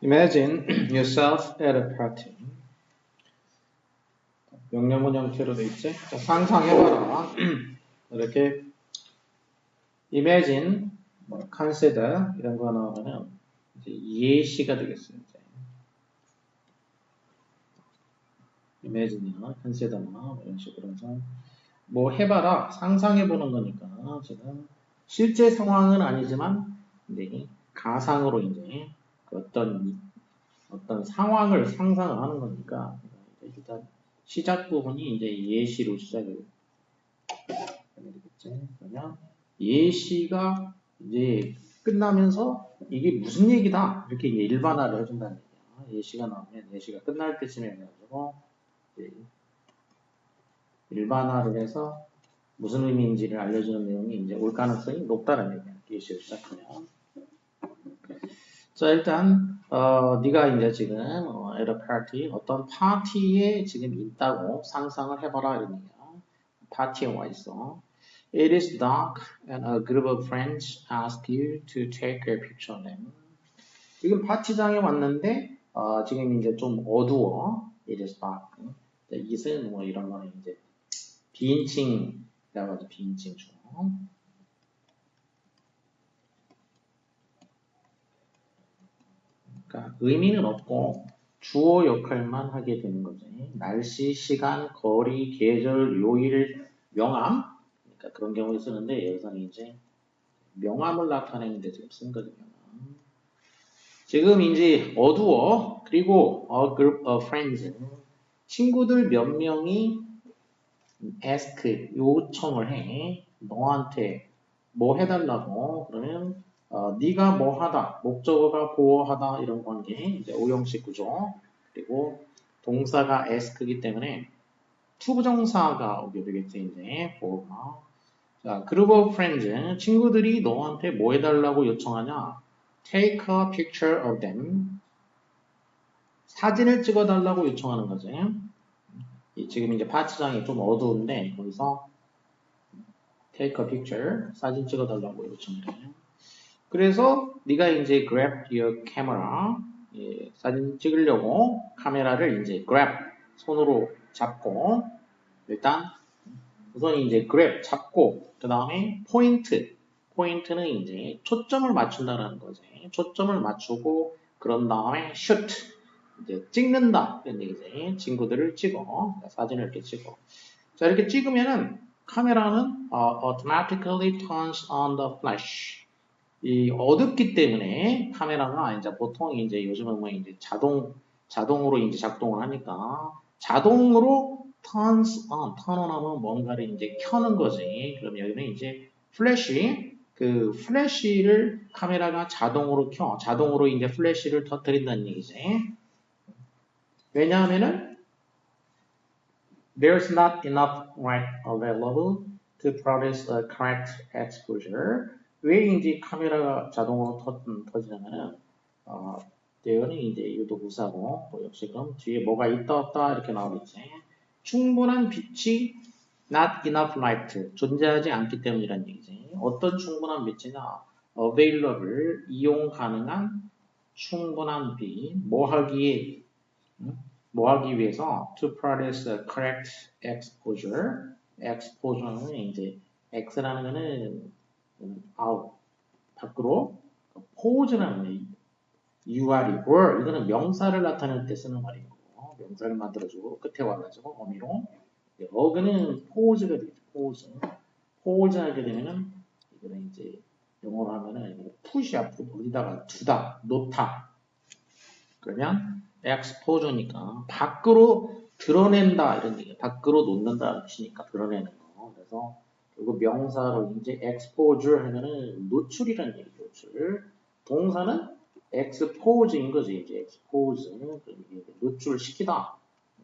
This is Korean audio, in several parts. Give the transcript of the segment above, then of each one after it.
Imagine yourself at a party. 명령문 형태로 돼 있지? 자, 상상해봐라. 이렇게 imagine, consider 이런 거 나오면은 이제 예시가 되겠어요. 이제. imagine이나 consider나 이런 식으로 해서 뭐 해봐라, 상상해보는 거니까 지금 실제 상황은 아니지만 이제 가상으로 이제 어떤 상황을 상상을 하는 거니까 일단 시작 부분이 이제 예시로 시작을 되겠지. 그러면 예시가 이제 끝나면서 이게 무슨 얘기다 이렇게 일반화를 해준다는 얘기야. 예시가 나오면 예시가 끝날 때쯤에 해가지고 일반화를 해서 무슨 의미인지를 알려주는 내용이 이제 올 가능성이 높다는 얘기야. 예시를 시작하면. 자, 일단 네가 이제 지금 at a party 어떤 파티에 지금 있다고 상상을 해봐라 이런 얘기야. 파티에 와 있어. It is dark and a group of friends ask you to take a picture of them. 지금 파티장에 왔는데 지금 이제 좀 어두워. It is dark. 이것은 뭐 이런 거는 이제 비인칭이라고 하죠. 비인칭 중. 그러니까 의미는 없고 주어 역할만 하게 되는 거지. 날씨, 시간, 거리, 계절, 요일, 명암. 그러니까 그런 경우에 쓰는데 여기서는 이제 명암을 나타내는데 지금 쓴 거거든요. 지금 이제 어두워. 그리고 a group of friends. 친구들 몇 명이 ask, 요청을 해. 너한테 뭐 해달라고. 그러면 네가 뭐 하다, 목적어가 보어하다 이런 관계, 이제 오형식 구조. 그리고 동사가 ask이기 때문에 투부정사가 오게 되겠지 이제 보어가. 자, group of friends, 친구들이 너한테 뭐 해달라고 요청하냐? Take a picture of them. 사진을 찍어달라고 요청하는 거지. 지금 이제 파티장이 좀 어두운데 거기서 take a picture, 사진 찍어달라고 요청을 해. 그래서 네가 이제 grab your camera, 사진 찍으려고 카메라를 이제 grab, 손으로 잡고 일단 우선 이제 grab, 잡고 그 다음에 포인트는 이제 초점을 맞춘다는 거지. 초점을 맞추고 그런 다음에 shoot, 이제 찍는다 이런 얘기지. 친구들을 찍어, 사진을 이렇게 찍어. 자, 이렇게 찍으면은 카메라는 automatically turns on the flash. 이 어둡기 때문에 카메라가 이제 보통 이제 요즘은 뭐 이제 자동으로 이제 작동을 하니까 자동으로 turn on 하면 뭔가를 이제 켜는 거지. 그럼 여기는 이제 그 플래시를 카메라가 자동으로 켜. 자동으로 이제 플래시를 터뜨린다는 얘기지. 왜냐하면은 there's not enough light available to produce a correct exposure. 왜 이제 카메라가 자동으로 터지냐면은 대어는 이제 이것도 부사고 또 역시 그럼 뒤에 뭐가 있다 없다 이렇게 나오겠지. 충분한 빛이 not enough light 존재하지 않기 때문이란 얘기지. 어떤 충분한 빛이냐? available 이용 가능한 충분한 빛. 뭐 하기 위해서 to produce a correct exposure. exposure는 이제 x라는 거는 out 밖으로 pose라는 UR이 or 이거는 명사를 나타낼 때 쓰는 말이고 명사를 만들어주고 끝에 와가지고 어미로 어그는 pose가 되겠죠. pose 하게 되면은 이거는 이제 영어로 하면은 push야 어디다가 두다 놓다 그러면 exposure니까 밖으로 드러낸다 이런 얘기 밖으로 놓는다 뜻이니까 드러내는 거 그래서 결국 명사로 이제 exposure 하면은 노출이라는 얘기죠. 노출 동사는 expose인 거지 이제 expose 노출시키다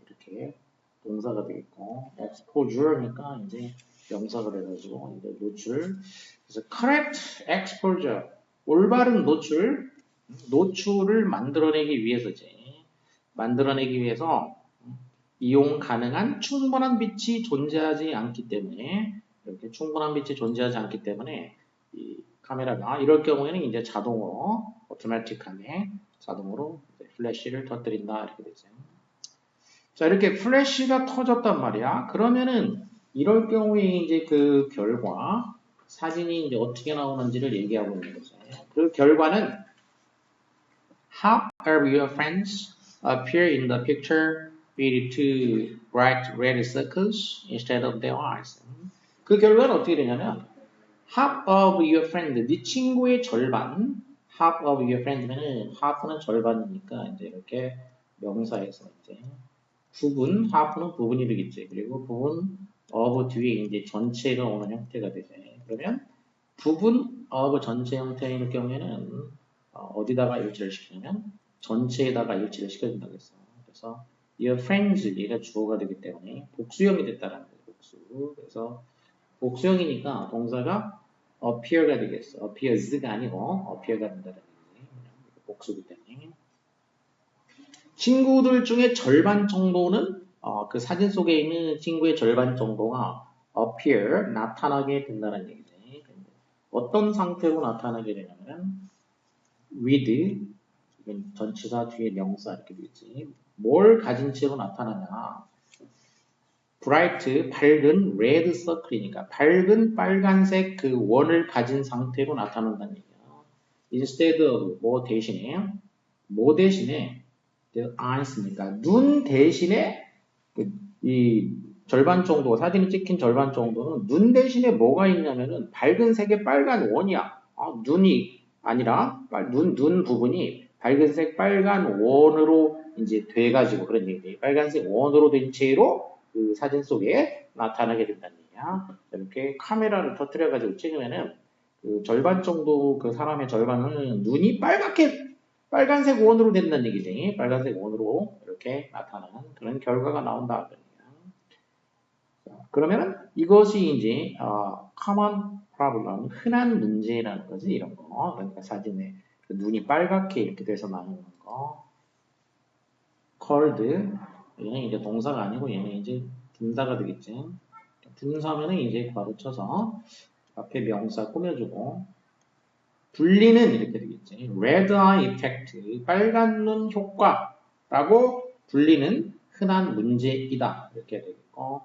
이렇게 동사가 되겠고 exposure니까 이제 명사가 돼가지고 이제 노출 그래서 correct exposure 올바른 노출을 만들어내기 위해서 이용 가능한 충분한 빛이 존재하지 않기 때문에 이렇게 충분한 빛이 존재하지 않기 때문에 카메라가 이럴 경우에는 이제 자동으로 오토매틱하게 자동으로 플래시를 터뜨린다 이렇게 되죠. 자, 이렇게 플래시가 터졌단 말이야. 그러면은 이럴 경우에 이제 그 결과 사진이 이제 어떻게 나오는지를 얘기하고 있는 거죠. 그 결과는 Half of your friends appear in the picture with two bright red circles instead of their eyes. 그 결과는 어떻게 되냐면 half of your friend, 네 친구의 절반. half of your friend는 half는 절반이니까 이제 이렇게 명사에서 이제 부분, half는 부분이 되겠지. 그리고 부분 of 뒤에 이제 전체가 오는 형태가 되지. 그러면 부분 of 전체 형태일 경우에는 어디다가 일치를 시키냐면 전체에다가 일치를 시켜준다고 했어. 그래서 your friends 얘가 주어가 되기 때문에 복수형이 됐다라는 거예요. 복수. 그래서 복수형이니까 동사가 appear가 되겠어. appears가 아니고 appear가 된다는 얘기지. 복수기 때문에. 친구들 중에 절반 정도는 그 사진 속에 있는 친구의 절반 정도가 appear, 나타나게 된다는 얘기지. 어떤 상태로 나타나게 되냐면 with, 이건 전치사 뒤에 명사 이렇게 되겠지. 뭘 가진 채로 나타나냐. bright, 밝은 red circle이니까 밝은 빨간색 그 원을 가진 상태로 나타난다는 얘기야. instead of 뭐 대신에 the eyes니까 눈 대신에 이 절반 정도 사진이 찍힌 절반 정도는 눈 대신에 뭐가 있냐면은 밝은 색의 빨간 원이야. 눈이 아니라 눈 부분이 밝은색 빨간 원으로 이제 돼가지고 그런 얘기. 빨간색 원으로 된 채로 그 사진 속에 나타나게 된다는 얘기야. 이렇게 카메라를 터뜨려가지고 찍으면은 그 절반 정도 그 사람의 절반은 눈이 빨간색 원으로 된다는 얘기지. 빨간색 원으로 이렇게 나타나는 그런 결과가 나온다. 그러면 이것이 이제 common problem, 흔한 문제라는 거지. 이런 거. 그러니까 사진에 눈이 빨갛게 이렇게 돼서 나오는 거. called, 얘는 이제 동사가 아니고 얘는 이제 분사가 되겠지. 분사면은 이제 괄호 쳐서 앞에 명사 꾸며주고 분리는 이렇게 되겠지. red eye effect, 빨간 눈 효과라고 불리는 흔한 문제이다. 이렇게 되겠고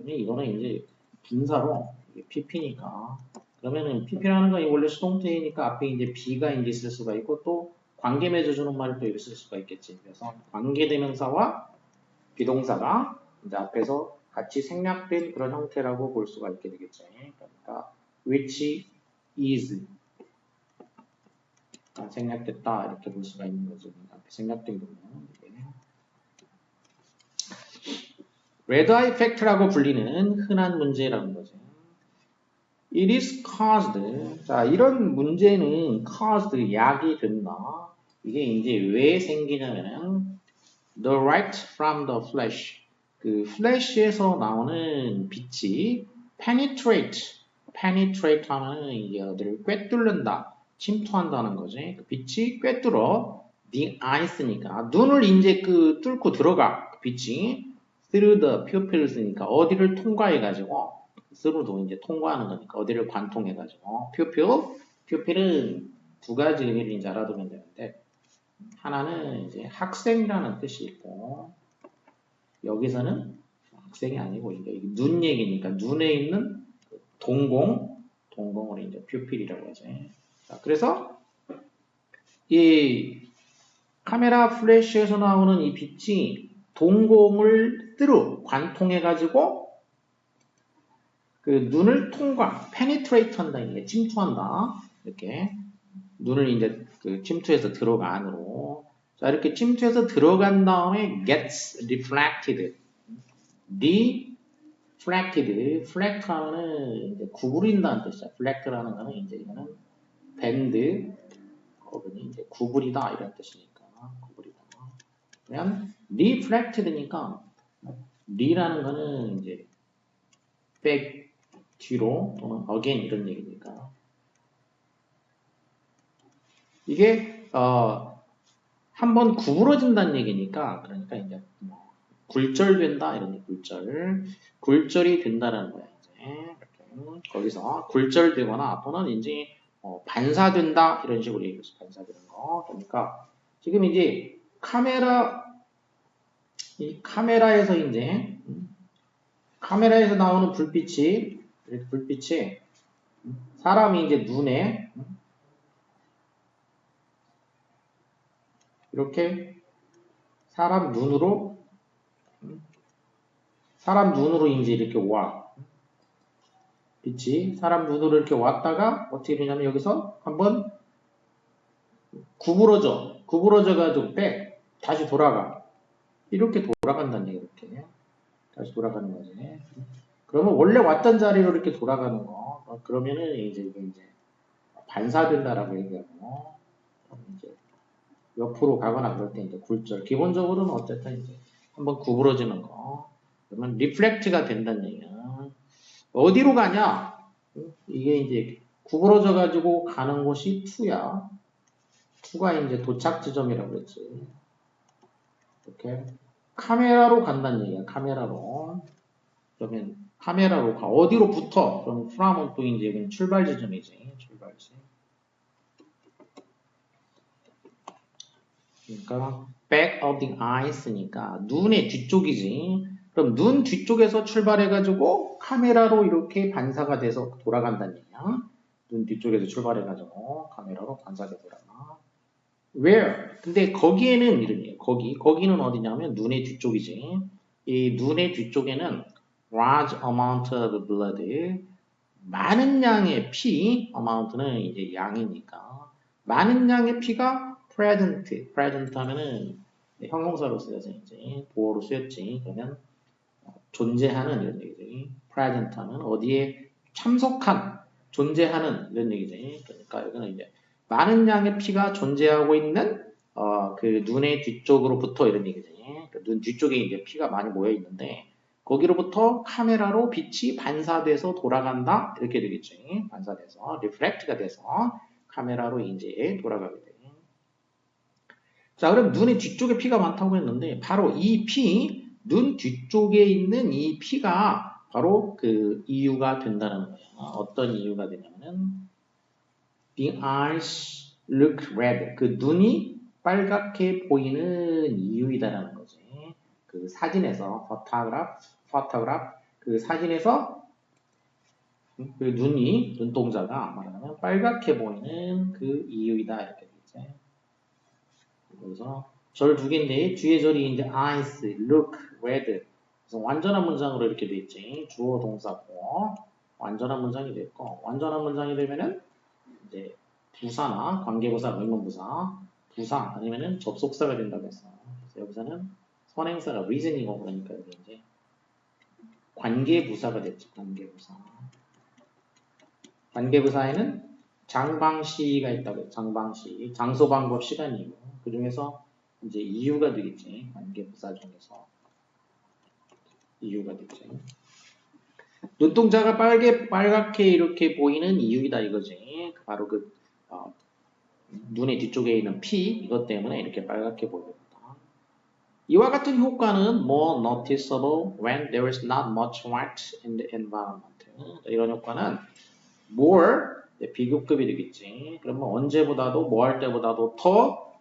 이거는 이제 분사로 pp니까 그러면은 pp라는 건 원래 수동태이니까 앞에 이제 be가 이제 있을 수가 있고 또 관계 맺어주는 말을 또 있을 수가 있겠지. 그래서 관계대명사와 비동사가 이제 앞에서 같이 생략된 그런 형태라고 볼 수가 있게 되겠죠. 그러니까 which is 생략됐다 이렇게 볼 수가 있는 거죠. 앞에 생략된 거는 레드 아이 이펙트라고 불리는 흔한 문제라는 거죠. It is caused. 자, 이런 문제는 caused 약이 된다. 이게 이제 왜 생기냐면은 the light from the flash. 그 flash에서 나오는 빛이 penetrate 하면은 이게 어디를 꿰뚫는다, 침투한다는 거지. 그 빛이 꿰뚫어 the eyes니까 눈을 이제 그 뚫고 들어가. 그 빛이 through the pupils니까 어디를 통과해가지고 through도 이제 통과하는 거니까 어디를 관통해가지고 pupil은 두 가지 의미를 이제 알아두면 되는데 하나는 이제 학생이라는 뜻이 있고 여기서는 학생이 아니고 이게 눈 얘기니까 눈에 있는 동공을 이제 퓨필이라고 하죠. 자, 그래서 이 카메라 플래시에서 나오는 이 빛이 동공을 관통해가지고 그 눈을 penetrate 한다, 이게 침투한다. 이렇게 눈을 이제 그 침투해서 들어가 안으로. 자, 이렇게 침투해서 들어간 다음에 gets reflected. reflect 하면은 이제 구부린다는 뜻이야. reflect라는 거는 이제 이거는 bend, 거분이 이제 구부리다 이런 뜻이니까 구부리다. 그러면 reflected니까 re라는 거는 이제 back 뒤로 또는 again 이런 얘기니까 이게 한번 구부러진다는 얘기니까 그러니까 이제 굴절된다 이런 굴절이 된다는 거야. 이제 이렇게 거기서 굴절되거나 또는 이제 반사된다 이런 식으로 얘기했어. 반사되는 거. 그러니까 지금 이제 카메라에서 이제 카메라에서 나오는 불빛이 이렇게 불빛이 사람이 이제 눈에 이렇게 사람 눈으로 이제 이렇게 와. 빛이 사람 눈으로 이렇게 왔다가 어떻게 되냐면 여기서 한번 구부러져 가지고 다시 돌아가. 이렇게 돌아간다는 얘기 이렇게. 다시 돌아가는 거지. 그러면 원래 왔던 자리로 이렇게 돌아가는 거. 그러면은 이제 이게 이제 반사된다라고 얘기하고 이제 옆으로 가거나 그럴 때 이제 굴절. 기본적으로는 어쨌든 이제 한번 구부러지는 거. 그러면 리플렉트가 된다는 얘기야. 어디로 가냐? 이게 이제 구부러져 가지고 가는 곳이 2야. 2가 이제 도착 지점이라고 그랬지. 이렇게 카메라로 간다는 얘기야. 카메라로. 그러면 카메라로 가. 어디로부터? 그럼 from은 또 이제 이건 출발 지점이지. 출발지. 그러니까 back of the eyes니까 눈의 뒤쪽이지. 그럼 눈 뒤쪽에서 출발해가지고 카메라로 이렇게 반사가 돼서 돌아간다는 얘기야. 눈 뒤쪽에서 출발해가지고 카메라로 반사가 돌아가. Where? 근데 거기에는 이런 얘기야. 거기는 어디냐면 눈의 뒤쪽이지. 이 눈의 뒤쪽에는 large amount of blood, 많은 양의 피, amount는 이제 양이니까 많은 양의 피가 present 하면은 형용사로 쓰여서 이제 보어로 쓰였지. 그러면 존재하는 이런 얘기지. present 하면 어디에 참석한, 존재하는 이런 얘기지. 그러니까 여기는 이제 많은 양의 피가 존재하고 있는 그 눈의 뒤쪽으로부터 이런 얘기지. 눈 뒤쪽에 이제 피가 많이 모여 있는데 거기로부터 카메라로 빛이 반사돼서 돌아간다 이렇게 되겠지. 반사돼서 리플렉트가 돼서 카메라로 이제 돌아가게 돼. 자, 그럼 눈의 뒤쪽에 피가 많다고 했는데 바로 이 피, 눈 뒤쪽에 있는 이 피가 바로 그 이유가 된다는 거예요. 어떤 이유가 되냐면은 the eyes look red. 그 눈이 빨갛게 보이는 이유이다라는 거지. 그 사진에서 photograph 그 사진에서 그 눈동자가 말하자면 빨갛게 보이는 그 이유이다 이렇게 되겠지. 그래서 절 두 개인데 뒤에 절이 이제 eyes, look, red. 그래서 완전한 문장으로 이렇게 돼 있지. 주어 동사고 완전한 문장이 됐고 완전한 문장이 되면은 이제 부사나 관계부사, 의문부사, 부사 아니면은 접속사가 된다고 했어. 그래서 여기서는 선행사가 reason이고 그러니까 여기 이제 관계부사가 됐죠. 관계부사. 관계부사에는 장방시가 있다고 해요. 장방시. 장소, 방법, 시간이고 그 중에서 이제 이유가 되겠지. 관계부사 중에서 이유가 되겠지. 눈동자가 빨갛게 이렇게 보이는 이유이다 이거지. 바로 그 눈의 뒤쪽에 있는 피 이것 때문에 이렇게 빨갛게 보입니다. 이와 같은 효과는 more noticeable when there is not much light in the environment. 이런 효과는 more 비교급이 되겠지. 그러면 언제보다도 뭐 할 때보다도 더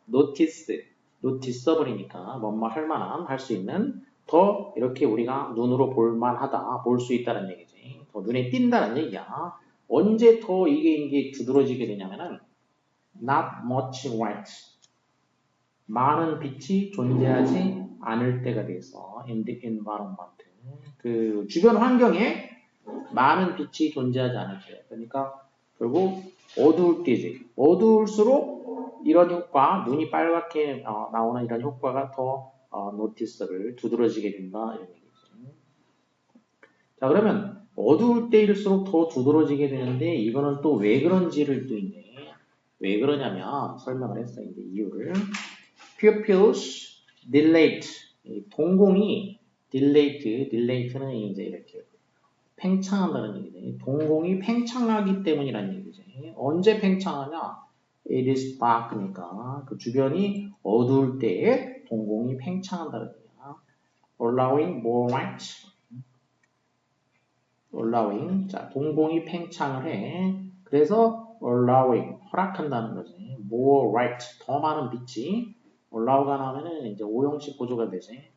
noticeable이니까 뭔말 할 만한 할 수 있는 더 이렇게 우리가 눈으로 볼만하다 볼 수 있다는 얘기지. 더 눈에 띈다는 얘기야. 언제 더 이게 두드러지게 되냐면은 not much light 많은 빛이 존재하지 않을 때가 돼서 in the environment 그 주변 환경에 많은 빛이 존재하지 않을 때 그러니까 결국 어두울 때지 어두울수록 이런 효과 눈이 빨갛게 나오는 이런 효과가 더 노티스를 두드러지게 된다 이런 얘기지. 자 그러면 어두울 때일수록 더 두드러지게 되는데 이거는 또 왜 그런지를 또 이제 왜 그러냐면 설명을 했어요. 이제 이유를 pupils dilate 동공이 dilate는 이제 이렇게 팽창한다는 얘기지. 동공이 팽창하기 때문이라는 얘기지. 언제 팽창하냐? It is dark니까 그 주변이 어두울 때에 동공이 팽창한다는 얘기야. Allowing more light. allowing 자 동공이 팽창을 해. 그래서 allowing 허락한다는 거지. more light 더 많은 빛이 allow가 나오면은 이제 오형식 구조가 되지.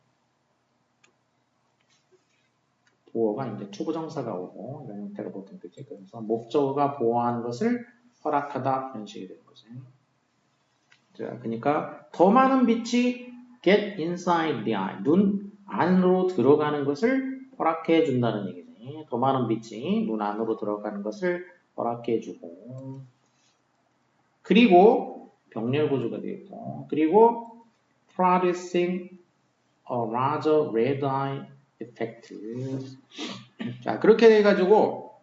보어가 이제 투부정사가 오고 이런 형태가 보통 되지. 그래서 목적어가 보호하는 것을 허락하다 이런 식이 되는 거지. 자, 그러니까 더 많은 빛이 get inside the eye 눈 안으로 들어가는 것을 허락해 준다는 얘기지. 더 많은 빛이 눈 안으로 들어가는 것을 허락해 주고 그리고 병렬 구조가 되겠고 그리고 producing a larger red eye effect. 자, 그렇게 돼가지고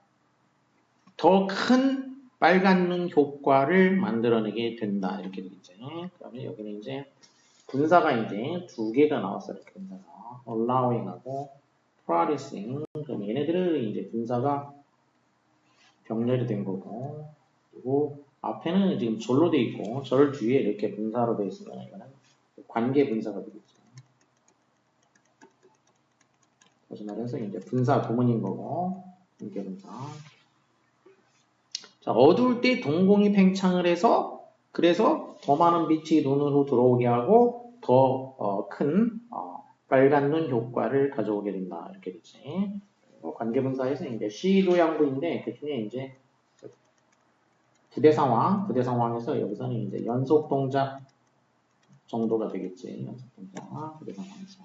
더 큰 빨간 눈 효과를 만들어내게 된다. 이렇게 되겠죠. 그러면 여기는 이제 분사가 이제 두 개가 나왔어요. 이렇게 분사가. allowing하고 producing. 그럼 얘네들은 이제 분사가 병렬이 된 거고. 그리고 앞에는 지금 절로 돼 있고, 절 뒤에 이렇게 분사로 돼 있으면 이거는 관계 분사가 되겠죠. 다시 말해서 이제 분사 도문인 거고, 관계 분사. 자, 어두울 때 동공이 팽창을 해서 그래서 더 많은 빛이 눈으로 들어오게 하고 더 큰 빨간 눈 효과를 가져오게 된다. 이렇게 되지. 관계분사에서 이제 시도 양보인데 그 중에 이제 부대 상황에서 여기서는 이제 연속 동작 정도가 되겠지. 연속 동작, 부대 상황에서.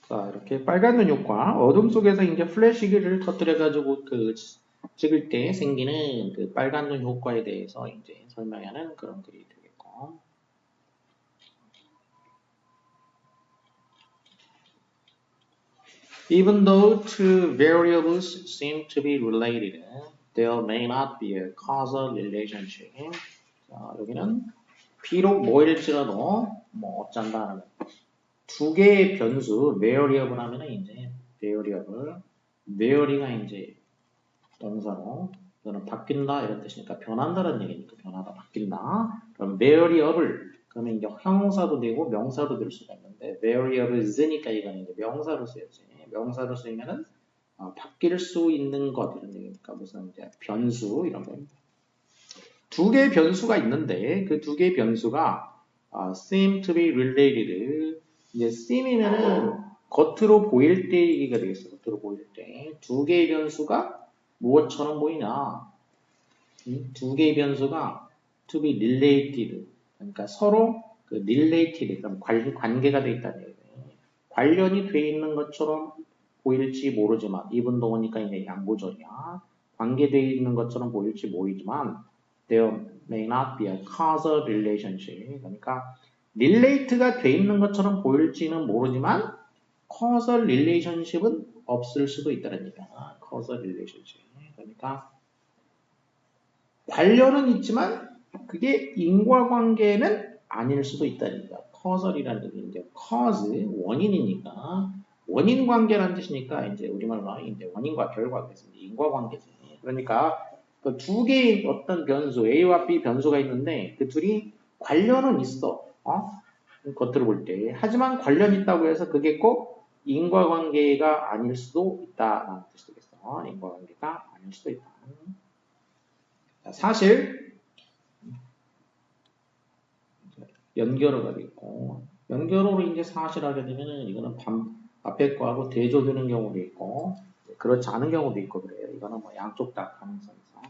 자, 이렇게 빨간 눈 효과, 어둠 속에서 이제 플래시기를 터뜨려가지고 찍을 때 생기는 그 빨간 눈 효과에 대해서 이제 설명하는 그런 글이 되겠고. Even though two variables seem to be related, there may not be a causal relationship. 자, 여기는 비록 뭐일지라도 뭐 어쩐다는 두 개의 변수, variable 하면은 이제 variable가 이제 동사로 이거는 바뀐다 이런 뜻이니까 변한다는 얘기니까 변하다 바뀐다. 그럼 variable 그러면 이제 형용사도 되고 명사도 될 수가 있는데 variables니까 이거는 이제 명사로 쓰여지. 명사로 쓰이면은 바뀔 수 있는 것 이런 얘기니까 무슨 이제 변수 이런 거. 두 개의 변수가 있는데 그 두 개의 변수가 seem to be related. 이제 seem이면은 겉으로 보일 때 얘기가 되겠어. 겉으로 보일 때 두 개의 변수가 무엇처럼 보이냐? 두 개의 변수가 to be related. 그러니까 서로 그 related, 그럼 관계가 돼 있다는 얘기예요. 관련이 돼 있는 것처럼 보일지 모르지만 이분 동어니까 이제 양보절이야. 관계되어 있는 것처럼 보일지 모르지만 there may not be a causal relationship. 그러니까 relate가 돼 있는 것처럼 보일지는 모르지만 causal relationship은 없을 수도 있다는 얘기야. causal relationship. 그러니까 관련은 있지만 그게 인과관계는 아닐 수도 있다는 얘기야. causal이라는 얘기 이제 cause 원인이니까 원인 관계라는 뜻이니까 이제 우리말로 이제 원인과 결과가 있습니다. 인과관계지. 그러니까 그 두 개의 어떤 변수 A와 B 변수가 있는데 그 둘이 관련은 있어. 겉으로 볼 때. 하지만 관련이 있다고 해서 그게 꼭 인과관계가 아닐 수도 있다라는 뜻이 되겠어. 인과관계가 아닐 수도 있다. 사실 연결어가 되겠고 연결어로 이제 사실하게 되면은 이거는 앞에 거하고 대조되는 경우도 있고 그렇지 않은 경우도 있고 그래요. 이거는 뭐 양쪽 다 가능성이 있어.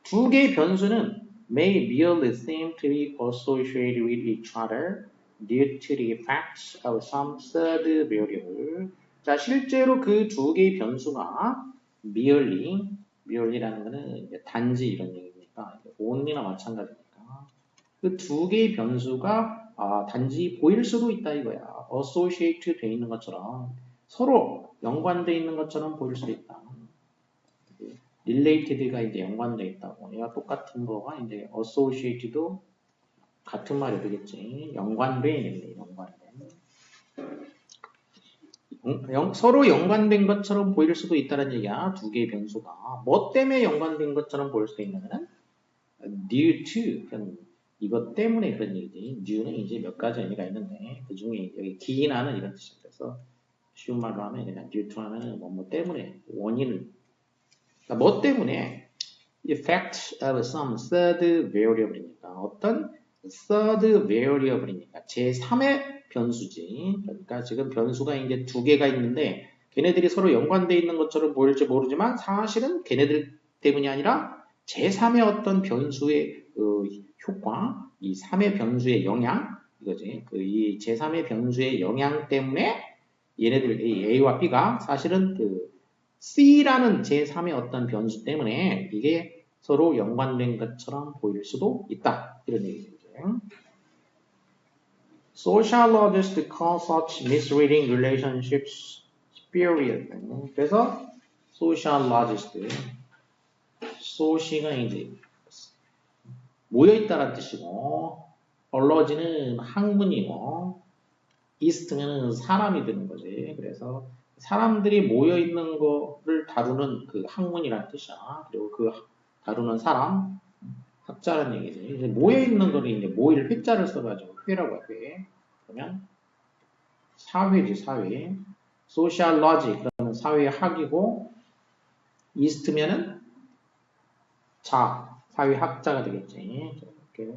두 개의 변수는 may merely seem to be associated with each other due to the effects of some third variable. 자, 실제로 그 두 개의 변수가 merely라는 거는 이제 단지 이런 얘기니까 only나 마찬가지니까 그 두 개의 변수가 단지 보일 수도 있다 이거야. associate 돼 있는 것처럼 서로 연관돼 있는 것처럼 보일 수도 있다. related가 이제 연관돼 있다고. 얘가 똑같은 거가 이제 associated도 같은 말이 되겠지. 연관된, 연관된. 서로 연관된 것처럼 보일 수도 있다는 얘기야. 두 개의 변수가. 뭐 때문에 연관된 것처럼 보일 수 있냐면은 due to, 이것 때문에 그런 얘기지. due는 이제 몇 가지 의미가 있는데 그 중에 여기 기인하는 이런 뜻이 그래서 쉬운 말로 하면 그냥 due to 하면은 뭐 때문에 원인 뭐 때문에 effect of some third variable이니까 어떤 third variable이니까 제3의 변수지. 그러니까 지금 변수가 이제 두 개가 있는데 걔네들이 서로 연관되어 있는 것처럼 보일지 모르지만 사실은 걔네들 때문이 아니라 제3의 어떤 변수의 그 효과, 이 3의 변수의 영향 이거지. 그 이 제3의 변수의 영향 때문에 얘네들 A와 B가 사실은 그 C라는 제3의 어떤 변수 때문에 이게 서로 연관된 것처럼 보일 수도 있다. 이런 얘기죠. Sociologists call such misreading relationships spurious. 그래서 sociologist, soci가 이제 모여있다는 뜻이고, olog는 학문이고, ist는 사람이 되는 거지. 그래서 사람들이 모여있는 거를 다루는 그 학문이라는 뜻이야. 그리고 그 다루는 사람, 학자라는 얘기지. 이제 모여있는 거를 이제 모일 회자를 써가지고 회라고 해, 회. 그러면 사회지, 사회. sociology, 그러면 사회학이고, ist면은 사회학자가 되겠지. 이렇게.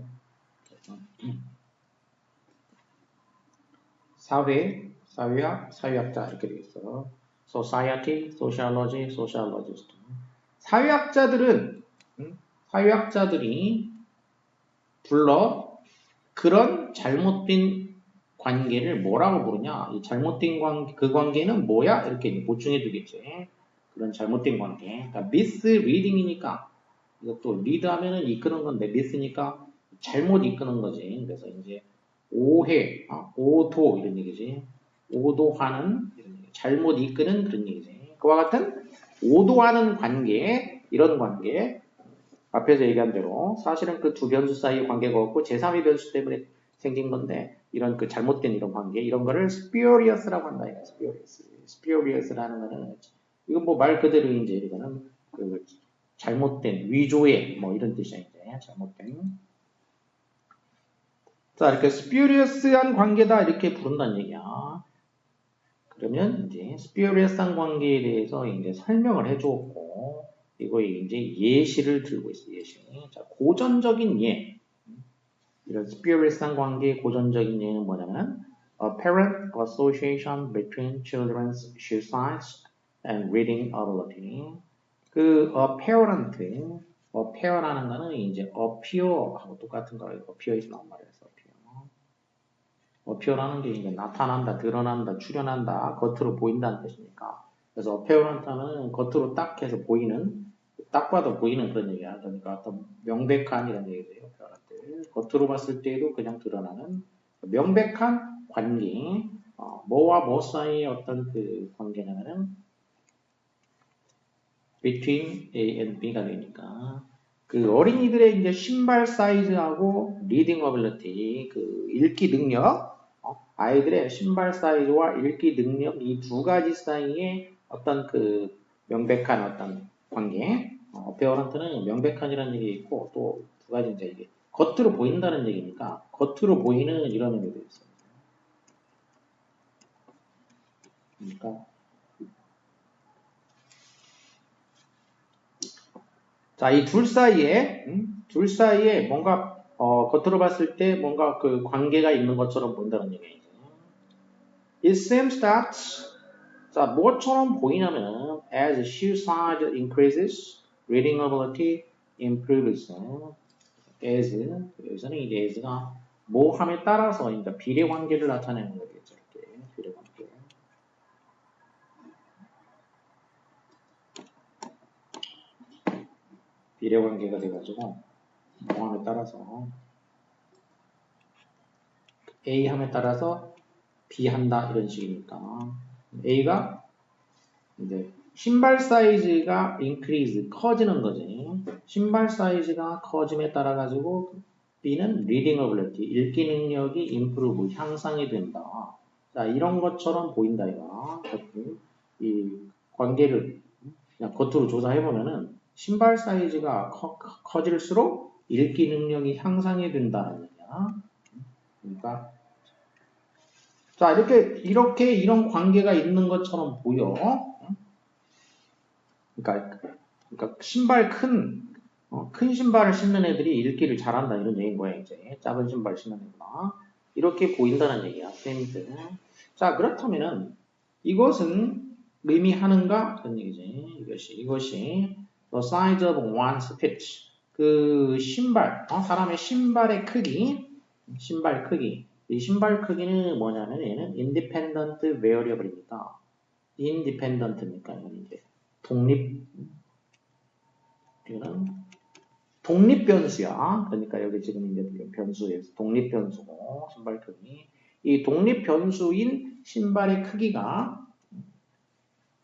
사회학, 사회학자 이렇게 되겠어. society, sociology, sociologist. 사회학자들은 사회학자들이 불러 그런 잘못된 관계를 뭐라고 부르냐? 이 잘못된 관계, 그 관계는 뭐야? 이렇게 보충해 주겠지. 그런 잘못된 관계. 그러니까 misreading이니까 이것도 리드하면은 이끄는 건데 mis니까 잘못 이끄는 거지. 그래서 이제 오해, 오도 이런 얘기지. 오도하는 이런 얘기. 잘못 이끄는 그런 얘기지. 그와 같은 오도하는 관계, 이런 관계 앞에서 얘기한 대로 사실은 그 두 변수 사이의 관계가 없고 제3의 변수 때문에 생긴 건데 이런 그 잘못된 이런 관계 이런 거를 spurious라고 한다. spurious라는 거는 이건 뭐 말 그대로 이제 이거는 그 잘못된 위조의 뭐 이런 뜻이야 이제 잘못된. 자 이렇게 spurious한 관계다 이렇게 부른다는 얘기야. 그러면 이제 spurious한 관계에 대해서 이제 설명을 해주었고 이거에 이제 예시를 들고 있어요. 예시. 자 고전적인 예. 이런 spurious한 관계의 고전적인 예는 뭐냐면 a parent association between children's suicides and reading ability. 그 apparent, appear라는 거는 이제 appear하고 똑같은 거예요. appear에서 나온 말이라서 appear. appear라는 게 이제 나타난다, 드러난다, 출현한다, 겉으로 보인다는 뜻이니까. 그래서 apparent는 겉으로 딱 해서 보이는, 딱 봐도 보이는 그런 얘기야. 그러니까 어떤 명백한 이런 얘기예요. 겉으로 봤을 때에도 그냥 드러나는 명백한 관계, 뭐와 뭐 사이의 어떤 그 관계냐면은 between A and B가 되니까 그 어린이들의 이제 신발 사이즈하고 reading ability, 그 읽기 능력, 아이들의 신발 사이즈와 읽기 능력 이 두 가지 사이에 어떤 그 명백한 어떤 관계, 어페어런트는 명백한이라는 얘기 있고 또 두 가지 이제 이게 겉으로 보인다는 얘기니까 겉으로 보이는 이런 의미도 있어요. 그러니까 자, 이 둘 사이에 뭔가 겉으로 봤을 때 뭔가 그 관계가 있는 것처럼 본다는 얘기예요. It seems that 자, 뭐처럼 보이냐면 as suicide increases, reading ability improves. as 여기서는 이 as가 뭐함에 따라서 그러니까 비례 관계를 나타내는 거겠죠. 이렇게 비례 관계. 비례 관계가 돼가지고 뭐함에 따라서 A 함에 따라서 B 한다 이런 식이니까 A가 이제 신발 사이즈가 increase 커지는 거지. 신발 사이즈가 커짐에 따라 가지고 B는 reading ability 읽기 능력이 improve 향상이 된다. 자 이런 것처럼 보인다 이거. 이 관계를 그냥 겉으로 조사해 보면은 신발 사이즈가 커질수록 읽기 능력이 향상이 된다는 얘기야. 그러니까 자 이렇게 이런 관계가 있는 것처럼 보여. 그러니까 그러니까 신발 큰 신발을 신는 애들이 읽기를 잘한다 이런 얘기인 거야 이제. 작은 신발 신는 애구나. 이렇게 보인다는 얘기야. 쌤들. 자 그렇다면은 이것은 의미하는가? 그런 얘기지. 이것이 the size of one's feet. 그 신발, 사람의 신발의 크기, 이 신발 크기는 뭐냐면 얘는 independent variable입니다. independent니까 이건 이제 이거는 독립 변수야. 그러니까 여기 지금 이제 변수에서 독립 변수고 신발 크기. 이 독립 변수인 신발의 크기가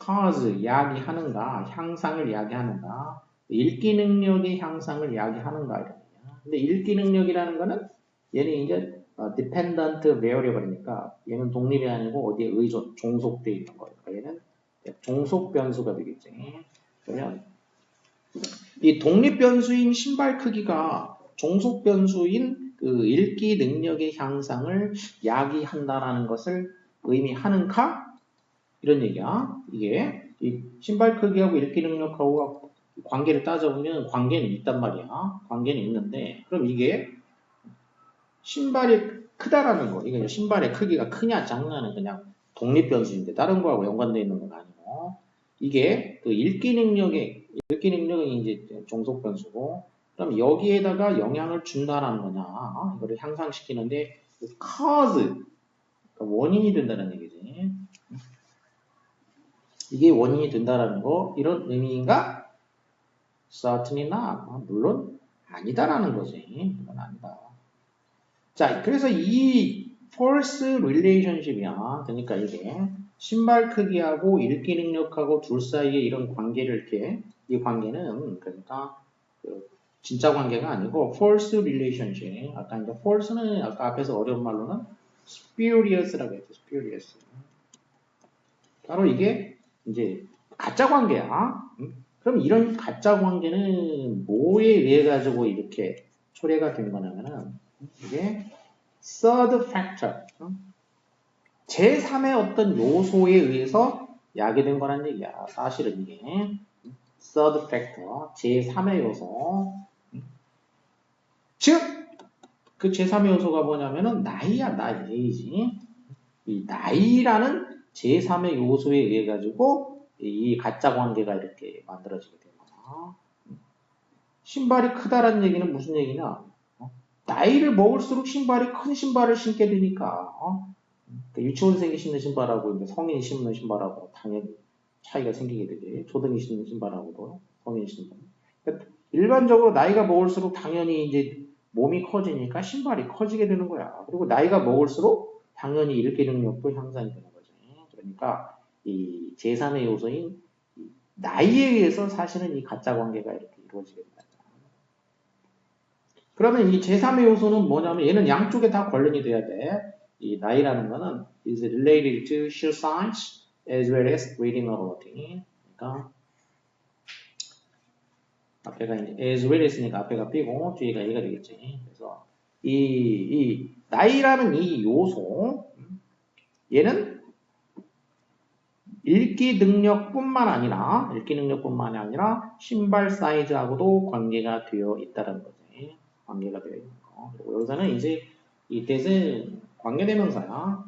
cause 이야기하는가, 향상을 이야기하는가, 읽기 능력의 향상을 이야기하는가 이런 얘기야. 근데 읽기 능력이라는 거는 얘는 이제 dependent variable이니까 얘는 독립이 아니고 어디에 의존, 종속되어 있는 거예요. 그러니까 얘는 종속 변수가 되겠지. 그러면 이 독립 변수인 신발 크기가 종속 변수인 그 읽기 능력의 향상을 야기한다라는 것을 의미하는가? 이런 얘기야. 이게 이 신발 크기하고 읽기 능력하고 관계를 따져보면 관계는 있단 말이야. 관계는 있는데 그럼 이게 신발이 크다라는 거. 이게 신발의 크기가 크냐 작냐는 그냥 독립 변수인데 다른 거하고 연관되어 있는 건 아니고 이게 그 읽기 능력은 이제 종속 변수고 그럼 여기에다가 영향을 준다라는 거냐? 이거를 향상시키는데 cause 그러니까 원인이 된다는 얘기지. 이게 원인이 된다라는 거 이런 의미인가? certainly not. 물론 아니다라는 거지. 물론 아니다. 자, 그래서 이 false relationship이야. 그러니까 이게 신발 크기하고 읽기 능력하고 둘 사이에 이런 관계를 이렇게 이 관계는 그러니까 그 진짜 관계가 아니고 false relationship. 아까 이제 false는 아까 앞에서 어려운 말로는 spurious라고 했죠. spurious. 바로 이게 이제 가짜 관계야. 그럼 이런 가짜 관계는 뭐에 의해 가지고 이렇게 초래가 된 거냐면은 이게 third factor, 제3의 어떤 요소에 의해서 야기된 거란 얘기야. 사실은 이게 third factor, 제3의 요소. 즉, 그 제3의 요소가 뭐냐면은 나이야, 나이지. 이 나이라는 제3의 요소에 의해 가지고 이 가짜 관계가 이렇게 만들어지게 된 거야. 신발이 크다라는 얘기는 무슨 얘기냐? 나이를 먹을수록 신발이 큰 신발을 신게 되니까 유치원생이 신는 신발하고 이제 성인이 신는 신발하고 당연히 차이가 생기게 되지. 초등이 신는 신발하고도 성인이 신는. 그러니까 일반적으로 나이가 먹을수록 당연히 이제 몸이 커지니까 신발이 커지게 되는 거야. 그리고 나이가 먹을수록 당연히 읽기 능력도 향상이 되는 거지. 그러니까 이 제3의 요소인 나이에 의해서 사실은 이 가짜 관계가 이렇게 이루어지게 된다. 그러면 이 제3의 요소는 뭐냐면 얘는 양쪽에 다 관련이 돼야 돼. 이 나이라는 거는 is related to sheer size as well as reading or writing. 그러니까 앞에가 이제 as well as니까 앞에가 B고 뒤에가 A가 되겠지. 그래서 이 나이라는 이 요소 얘는 읽기 능력뿐만 아니라 신발 사이즈하고도 관계가 되어 있다는 거지. 관계가 되어 있는 거. 그리고 여기서는 이제 이 that은 관계대명사야.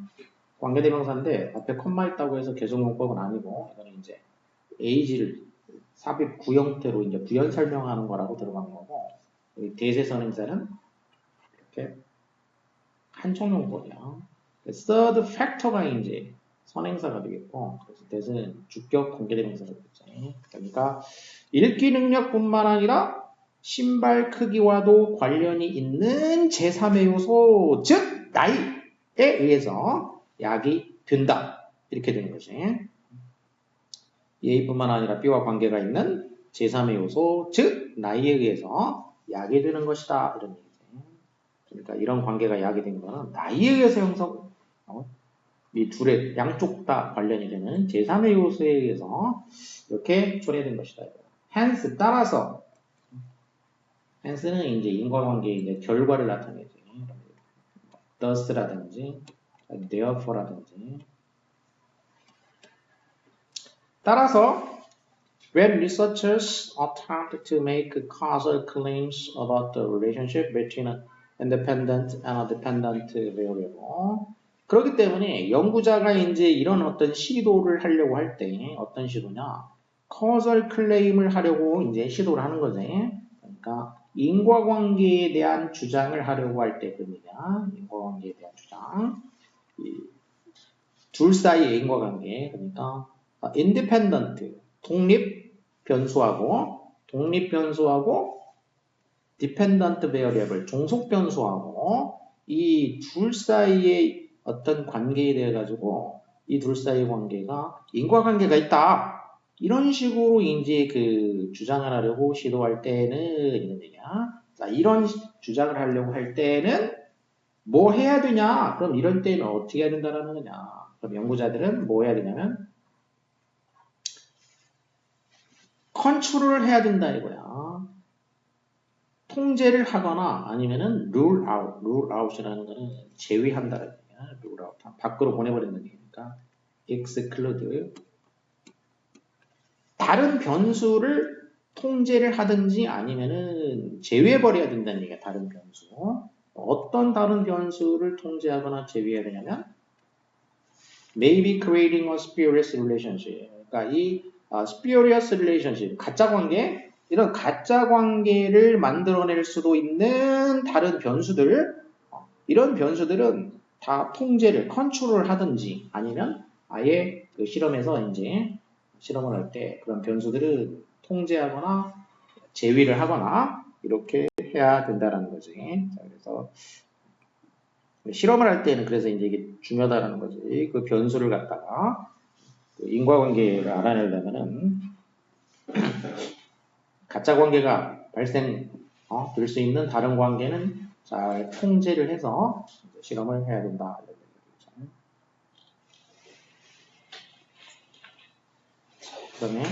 관계대명사인데 앞에 콤마 있다고 해서 계속용법은 아니고 이거는 이제 age를 삽입 구형태로 이제 부연 설명하는 거라고 들어간 거고 이 that의 선행사는 이렇게 한총용법이야. third factor가 이제 선행사가 되겠고 그래서 that은 주격 관계대명사가 되겠지. 그러니까 읽기 능력뿐만 아니라 신발 크기와도 관련이 있는 제3의 요소, 즉 나이에 의해서 약이 된다. 이렇게 되는 거지. A뿐만 아니라 B와 관계가 있는 제3의 요소, 즉 나이에 의해서 약이 되는 것이다. 이런 얘기지. 그러니까 이런 관계가 약이 된 거는 나이에 의해서 이 둘의 양쪽 다 관련이 되는 제3의 요소에 의해서 이렇게 초래된 것이다. hence 따라서 hence는 이제 인과관계의 이제 결과를 나타내지. thus라든지 therefore라든지 따라서 When researchers attempt to make causal claims about the relationship between an independent and a dependent variable. 그렇기 때문에 연구자가 이제 이런 어떤 시도를 하려고 할 때 어떤 시도냐? causal claim을 하려고 이제 시도를 하는 거지. 그러니까 인과관계에 대한 주장을 하려고 할 때 그런 얘기야. 인과관계에 대한 주장. 둘 사이의 인과관계. 그러니까 independent, 독립 변수하고 dependent variable, 종속 변수하고 이 둘 사이의 어떤 관계에 대해 가지고 이 둘 사이의 관계가 인과관계가 있다. 이런 식으로 이제 그 주장을 하려고 시도할 때는 이런 얘기야. 자, 이런 주장을 하려고 할 때는 뭐 해야 되냐? 그럼 이런 때는 어떻게 해야 된다는 거냐? 그럼 연구자들은 뭐 해야 되냐면 컨트롤을 해야 된다 이거야. 통제를 하거나 아니면은 rule out이라는 거는 제외한다는 얘기야. rule out. 밖으로 보내버린다는 얘기니까 exclude. 다른 변수를 통제를 하든지 아니면은 제외해버려야 된다는 얘기야. 다른 변수. 어떤 다른 변수를 통제하거나 제외해야 되냐면 maybe creating a spurious relationship. 그러니까 이 spurious relationship, 가짜 관계, 이런 가짜 관계를 만들어낼 수도 있는 다른 변수들, 이런 변수들은 다 통제를, 컨트롤을 하든지 아니면 아예 그 실험에서 이제 실험을 할 때 그런 변수들을 통제하거나 제외를 하거나 이렇게 해야 된다는 거지. 자, 그래서 실험을 할 때는 그래서 이제 이게 중요하다는 거지. 그 변수를 갖다가 그 인과관계를 알아내려면은 가짜 관계가 발생 될 수 있는 다른 관계는 잘 통제를 해서 실험을 해야 된다. 그다음에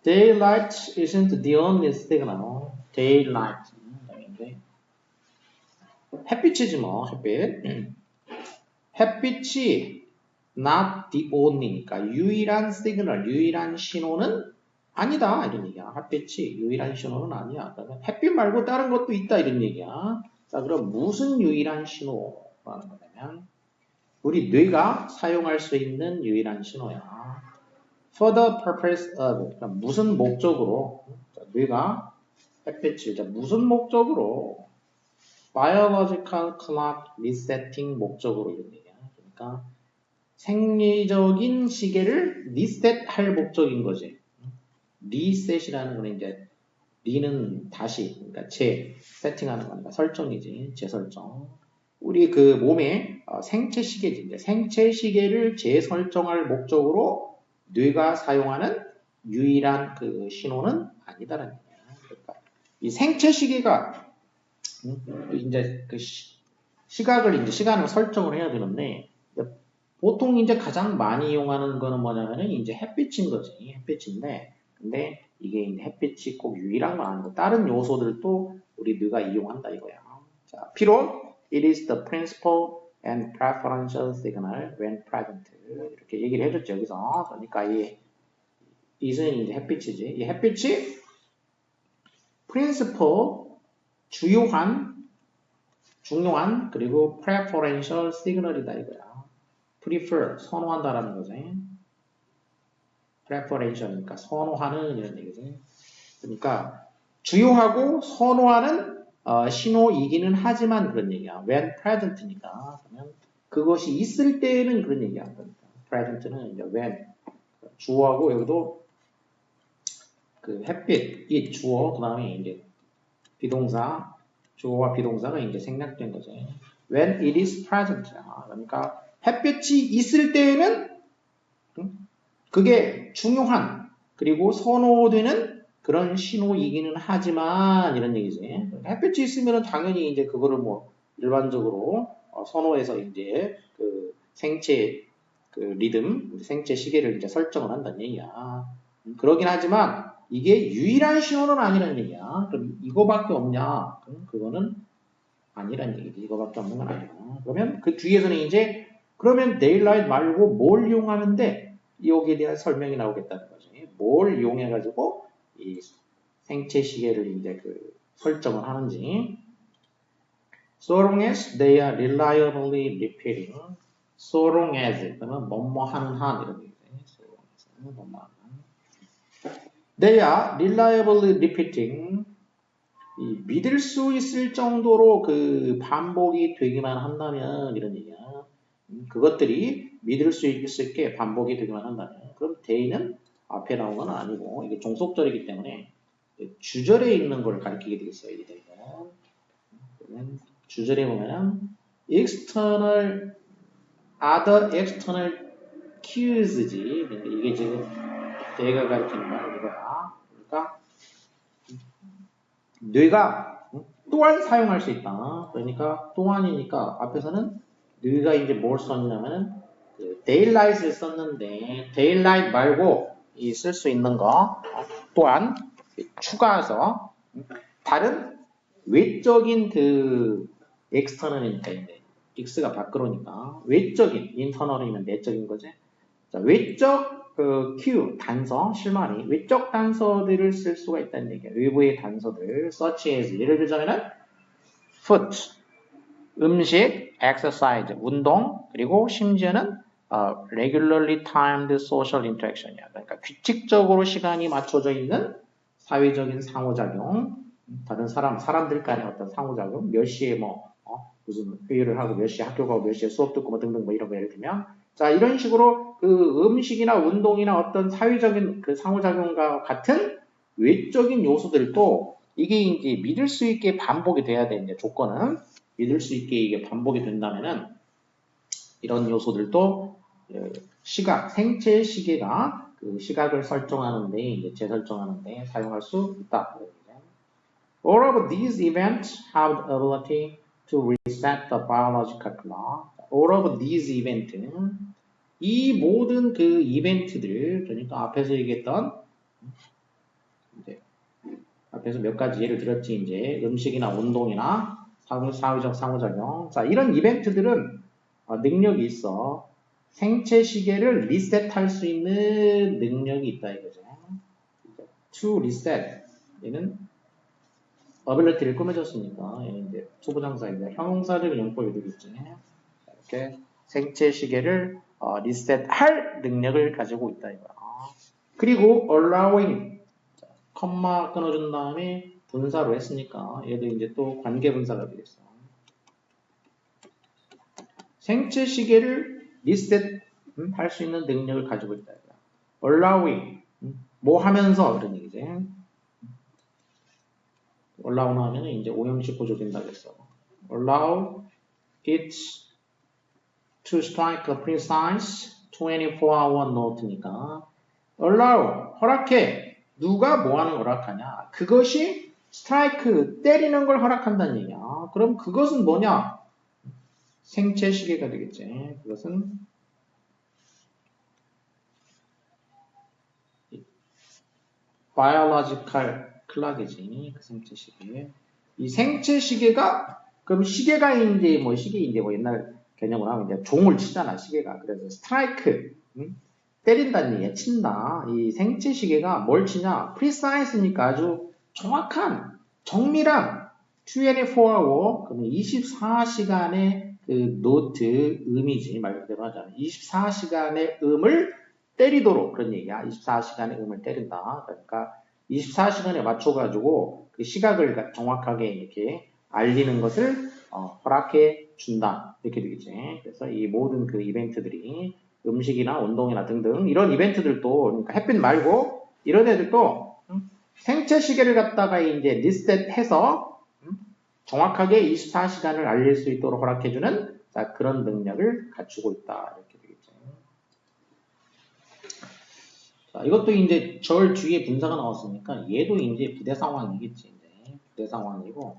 daylight isn't the only signal. daylight 햇빛이지 뭐 햇빛. 햇빛이 not the only니까 유일한 시그널, 유일한 신호는 아니다 이런 얘기야. 햇빛이 유일한 신호는 아니야. 그러면 햇빛 말고 다른 것도 있다 이런 얘기야. 자, 그럼 무슨 유일한 신호라는 거냐면 우리 뇌가 사용할 수 있는 유일한 신호야. For the purpose of, 그러니까 무슨 목적으로 자, 뇌가 햇빛을 자, 무슨 목적으로 biological clock resetting 목적으로 이런 얘기야. 그러니까 생리적인 시계를 리셋할 목적인 거지. 리셋이라는 거는 이제 리는 다시 그러니까 세팅하는 거니까 설정이지. 재설정. 우리 그 몸의 생체 시계지. 이제 생체 시계를 재설정할 목적으로 뇌가 사용하는 유일한 그 신호는 아니다라는 얘기야. 그러니까 이 생체 시계가 이제 그 시간을 설정을 해야 되는데 보통 이제 가장 많이 이용하는 거는 뭐냐면은 이제 햇빛인 거지. 햇빛인데 근데 이게 이제 햇빛이 꼭 유일한 건 아니고 다른 요소들도 우리 뇌가 이용한다 이거야. 자, 필요 it is the principal and preferential signal when present 이렇게 얘기를 해줬죠 여기서. 그러니까 이 it은 이제 햇빛이지. 이 햇빛이 principal 중요한 그리고 preferential signal이다 이거야. prefer 선호한다라는 거지. preferential이니까 선호하는 이런 얘기지. 그러니까 주요하고 선호하는 신호이기는 하지만 그런 얘기야. when present니까 그러면 그것이 있을 때는 그런 얘기야. 그러니까 present는 이제 when 주어하고 여기도 그 햇빛, 이 주어 그다음에 이제 비동사 주어와 비동사가 이제 생략된 거죠. when it is present. 그러니까 햇빛이 있을 때에는 그게 중요한 그리고 선호되는 그런 신호이기는 하지만 이런 얘기지. 햇빛이 있으면 당연히 이제 그거를 뭐 일반적으로 선호해서 이제 그 생체 그 리듬, 생체 시계를 이제 설정을 한다는 얘기야. 그러긴 하지만 이게 유일한 신호는 아니라는 얘기야. 그럼 이거밖에 없냐? 그거는 아니라는 얘기지. 이거밖에 없는 건 아니야. 그러면 그 뒤에서는 이제 그러면 daylight 말고 뭘 이용하는데 여기에 대한 설명이 나오겠다는 거지. 뭘 이용해가지고 이 생체 시계를 이제 그 설정을 하는지. So long as they are reliably repeating. So long as 그러면 뭐뭐 하는 한 이런 얘기죠. So long as 뭐뭐 하는 한. They are reliably repeating. 이 믿을 수 있을 정도로 그 반복이 되기만 한다면 이런 얘기야. 그것들이 믿을 수 있게 반복이 되기만 한다면 그럼 they는 앞에 나온 건 아니고 이게 종속절이기 때문에 주절에 있는 걸 가리키게 되겠어요. 이게 그러면 주절에 보면은 external other external cues지. 그러니까 이게 지금 내가 가리키는 거야 이거야. 그러니까 뇌가 또한 사용할 수 있다. 그러니까 또한이니까 앞에서는 뇌가 이제 뭘 썼냐면은 그 daylight을 썼는데 daylight 말고 이 쓸 수 있는 거 또한 추가해서 다른 외적인 그 external이니까 이제 x가 밖으로니까 외적인 internal이면 내적인 거지. 자, 외적 그 Q 단서 실마리 외적 단서들을 쓸 수가 있다는 얘기야. 외부의 단서들 such as 예를 들자면은 food 음식, exercise 운동 그리고 심지어는 regularly timed social interaction이야. 그러니까 규칙적으로 시간이 맞춰져 있는 사회적인 상호작용, 다른 사람들 간의 어떤 상호작용, 몇 시에 무슨 회의를 하고 몇 시에 학교 가고 몇 시에 수업 듣고 뭐 등등 뭐 이런 거 예를 들면 자 이런 식으로 그 음식이나 운동이나 어떤 사회적인 그 상호작용과 같은 외적인 요소들도 이게 이제 믿을 수 있게 반복이 돼야 되는데 조건은 믿을 수 있게 이게 반복이 된다면은 이런 요소들도 시각, 생체 시계가 그 시각을 설정하는데 이제 재설정하는데 사용할 수 있다. All of these events have the ability to reset the biological clock. All of these events 이 모든 그 이벤트들 그러니까 앞에서 얘기했던 이제 앞에서 몇 가지 예를 들었지 이제 음식이나 운동이나 사회적 상호작용 자 이런 이벤트들은 능력이 있어 생체 시계를 리셋할 수 있는 능력이 있다 이거죠. To reset 얘는 ability를 꾸며줬으니까 얘는 이제 초보장사입니다. 형용사적 용법이 되겠지. 이렇게 생체 시계를 리셋할 능력을 가지고 있다 이거야. 그리고 allowing 컴마 끊어준 다음에 분사로 했으니까 얘도 이제 또 관계 분사가 되겠어. 생체 시계를 리셋 할 수 있는 능력을 가지고 있다. allowing 뭐 하면서 그런 얘기지. allow는 하면 이제 오형식 구조 된다 그랬어. allow it to strike a precise 24-hour note니까 allow 허락해 누가 뭐 하는 허락하냐 그것이 strike 때리는 걸 허락한다는 얘기야. 그럼 그것은 뭐냐 생체 시계가 되겠지. 그것은 biological clock이지. 그 생체 시계. 이 생체 시계가 그럼 시계가 이제 뭐 시계인데 뭐 옛날 개념으로 하면 이제 종을 치잖아 시계가. 그래서 strike 때린다는 얘기야. 친다. 이 생체 시계가 뭘 치냐? precise니까 아주 정확한 정밀한 24hour 그러면 24시간의 그 노트 음이지 말 그대로 하자면 24시간의 음을 때리도록 그런 얘기야. 24시간의 음을 때린다. 그러니까 24시간에 맞춰가지고 그 시각을 정확하게 이렇게 알리는 것을 허락해 준다. 이렇게 되겠지. 그래서 이 모든 그 이벤트들이 음식이나 운동이나 등등 이런 이벤트들도 그러니까 햇빛 말고 이런 애들도 생체 시계를 갖다가 이제 리셋해서 정확하게 24시간을 알릴 수 있도록 허락해주는 그런 능력을 갖추고 있다. 이렇게 되겠죠. 자, 이것도 이제 절 뒤에 분사가 나왔으니까 얘도 이제 부대 상황이겠지. 이제 부대 상황이고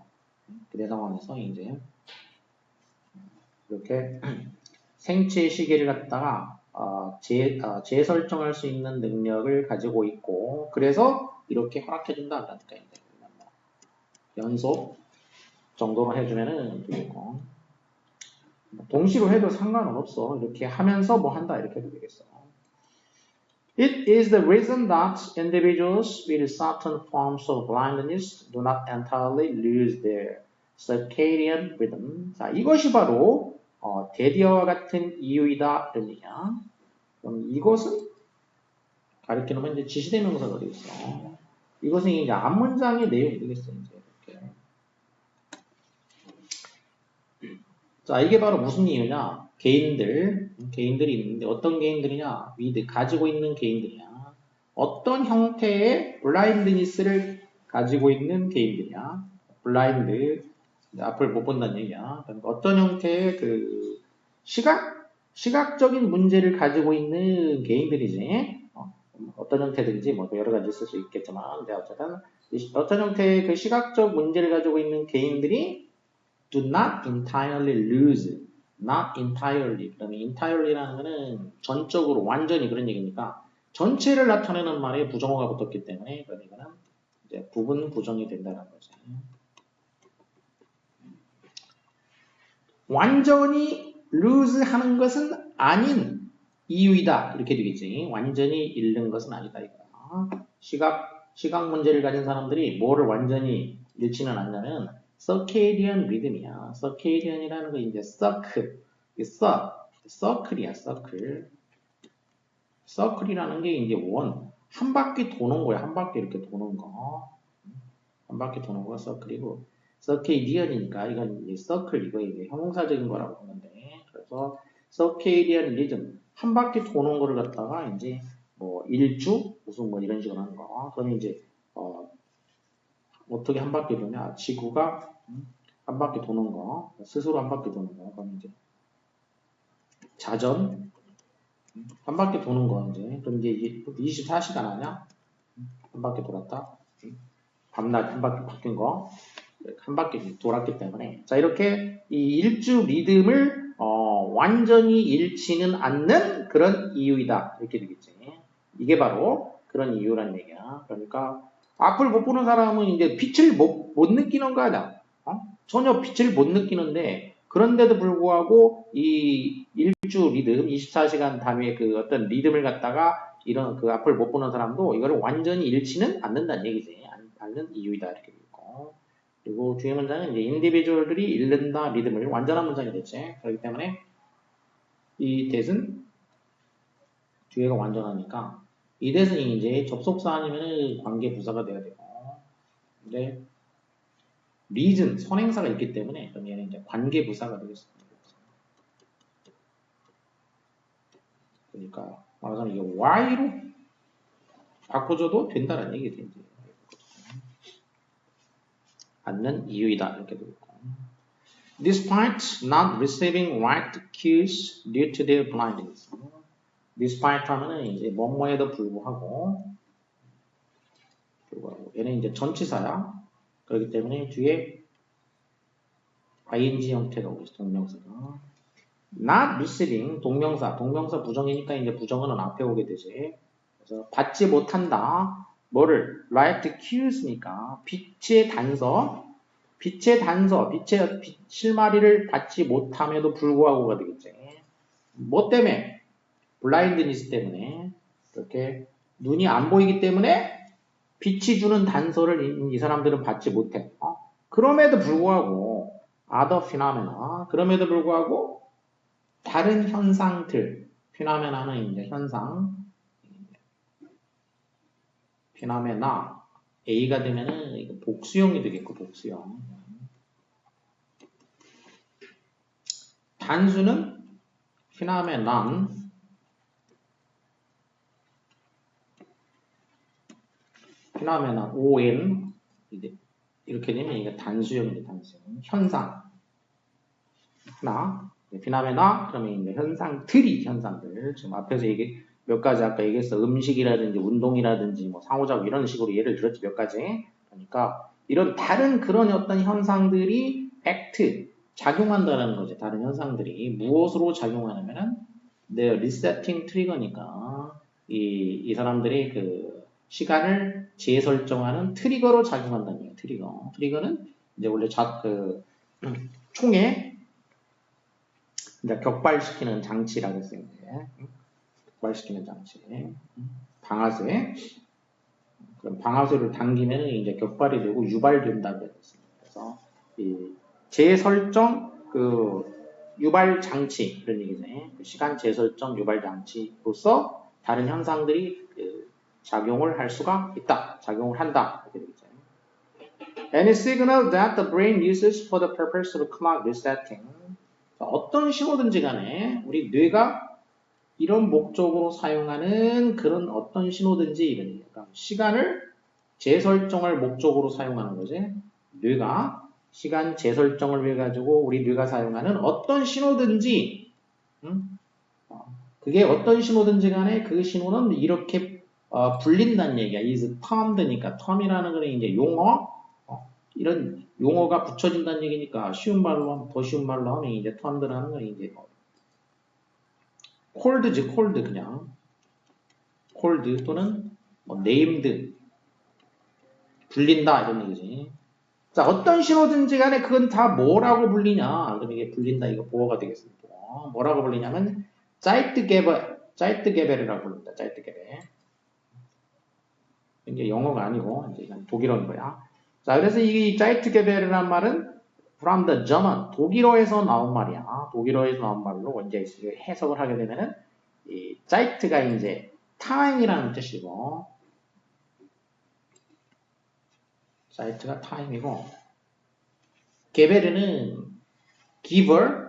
부대 상황에서 이제 이렇게 생체 시계를 갖다가 재설정할 수 있는 능력을 가지고 있고 그래서 이렇게 허락해준다. 그러니까 이제 연속 정도로 해주면은 되겠고 동시로 해도 상관은 없어. 이렇게 하면서 뭐 한다 이렇게 해도 되겠어. It is the reason that individuals with certain forms of blindness do not entirely lose their circadian rhythm. 자, 이것이 바로 대디어와 같은 이유이다. 이런 얘기야. 그럼 이것은 가리키는 이제 지시대명사가 되겠어. 이것은 이제 앞문장의 내용이 되겠어. 이제 이렇게. 자, 이게 바로 무슨 이유냐? 개인들이 있는데 어떤 개인들이냐? 가지고 있는 개인들이야. 어떤 형태의 블라인드니스를 가지고 있는 개인들이야. 블라인드, 앞을 못 본다는 얘기야. 그러니까 어떤 형태의 그 시각적인 문제를 가지고 있는 개인들이지. 어떤 형태든지 뭐 여러 가지 있을 수 있겠지만, 근데 어쨌든 어떤 형태의 그 시각적 문제를 가지고 있는 개인들이 do not entirely lose, not entirely. 그러면 entirely라는 거는 전적으로 완전히 그런 얘기니까 전체를 나타내는 말에 부정어가 붙었기 때문에 그러니까는 이제 부분 부정이 된다는 거죠. 완전히 lose 하는 것은 아닌 이유이다. 이렇게 되겠지. 완전히 잃는 것은 아니다. 이거야. 시각 문제를 가진 사람들이 뭐를 완전히 잃지는 않냐면 circadian rhythm이야. circadian이라는 거 이제 circle이야. circle이라는 게 이제 한 바퀴 도는 거야. 한 바퀴 이렇게 도는 거. 한 바퀴 도는 거가 circle이고 circadian이니까 이건 이제 circle 이거 이제 형용사적인 거라고 하는데 그래서 circadian rhythm 한 바퀴 도는 거를 갖다가 이제 뭐 일주 무슨 뭐 이런 식으로 하는 거. 그러면 이제 어떻게 한 바퀴 도냐? 지구가 한 바퀴 도는 거, 스스로 한 바퀴 도는 거. 그럼 이제 자전 한 바퀴 도는 거 이제 그럼 이제 24시간 하냐? 한 바퀴 돌았다. 밤낮 한 바퀴 바뀐 거. 한 바퀴 돌았기 때문에 자 이렇게 이 일주 리듬을 완전히 잃지는 않는 그런 이유이다 이렇게 되겠지. 이게 바로 그런 이유란 얘기야. 그러니까 앞을 못 보는 사람은 이제 빛을 못 느끼는 거 아니야. 전혀 빛을 못 느끼는데 그런데도 불구하고 이 일주 리듬 24시간 단위의 그 어떤 리듬을 갖다가 이런 그 앞을 못 보는 사람도 이거를 완전히 잃지는 않는다는 얘기지. 않는 이유이다 이렇게 되고 그리고 뒤에 문장은 이제 인디비주얼들이 잃는다 리듬을 완전한 문장이 됐지. 그렇기 때문에 이 that은 뒤에가 완전하니까 이 that은 이제 접속사 아니면 관계 부사가 돼야 되고 근데 reason 선행사가 있기 때문에 그럼 얘는 이제 관계 부사가 되겠습니다. 그러니까 말하자면 이게 why로 바꿔줘도 된다는 얘기 되지. 않는 이유이다 이렇게 되고 despite not receiving right cues due to their blindness. despite 하면은 이제 뭐뭐에도 불구하고 얘는 이제 전치사야. 그렇기 때문에 뒤에 ing 형태가 오겠어 동명사가. not receiving 동명사 부정이니까 이제 부정어는 앞에 오게 되지. 그래서 받지 못한다. 뭐를 right cues니까 빛의 단서, 빛의 실마리를 받지 못함에도 불구하고가 되겠지. 뭐 때문에? 블라인드니스 때문에. 이렇게 눈이 안 보이기 때문에 빛이 주는 단서를 이 사람들은 받지 못해. 그럼에도 불구하고 other phenomena 그럼에도 불구하고 다른 현상들 phenomena는 이제 현상 phenomena A가 되면은 복수형이 되겠고 복수형 단수는 phenomenon phenomenon on 이렇게 되면 이게 단수형입니다. 단수형 현상 하나 phenomenon 그러면 이제 현상들 지금 앞에서 몇 가지 아까 얘기했어. 음식이라든지 운동이라든지 뭐 상호작용 이런 식으로 예를 들었지 몇 가지. 그러니까 이런 다른 그런 어떤 현상들이 액트 작용한다는 거지. 다른 현상들이 무엇으로 작용하냐면은 내 리세팅 트리거니까 이 사람들이 그 시간을 재설정하는 트리거로 작용한다는 거예요. 트리거는 이제 원래 총에 이제 격발시키는 장치라고 했어요. 격발시키는 장치. 방아쇠. 그럼 방아쇠를 당기면 이제 격발이 되고 유발된다고 했습니다. 그래서 이 재설정 유발 장치 이런 얘기죠. 시간 재설정 유발 장치로서 다른 현상들이 작용을 할 수가 있다. 작용을 한다. 이렇게 되겠죠. Any signal that the brain uses for the purpose of clock resetting. 어떤 신호든지 간에 우리 뇌가 이런 목적으로 사용하는 그런 어떤 신호든지 이런 얘기예요. 그러니까 시간을 재설정할 목적으로 사용하는 거지. 뇌가 시간 재설정을 위해 가지고 우리 뇌가 사용하는 어떤 신호든지 그게 어떤 신호든지 간에 그 신호는 이렇게 불린다는 얘기야. is termed니까 term이라는 거는 이제 용어 이런 용어가 붙여진다는 얘기니까 쉬운 말로 하면 더 쉬운 말로 하면 이제 termed라는 건 이제 cold지 cold 그냥 cold 또는 named 불린다 이런 얘기지. 자 어떤 신호든지 간에 그건 다 뭐라고 불리냐. 그럼 이게 불린다 이거 보어가 되겠습니다. 뭐라고 불리냐면 Zeitgeber이라고 부릅니다. Zeitgeber. 이게 영어가 아니고 이제 이건 독일어인 거야. 자 그래서 이 Zeitgeber이라는 말은 from the German 독일어에서 나온 말이야. 독일어에서 나온 말로 이제 해석을 하게 되면은 이 Zeit가 이제 time이라는 뜻이고 Zeit가 time이고 게베르는 giver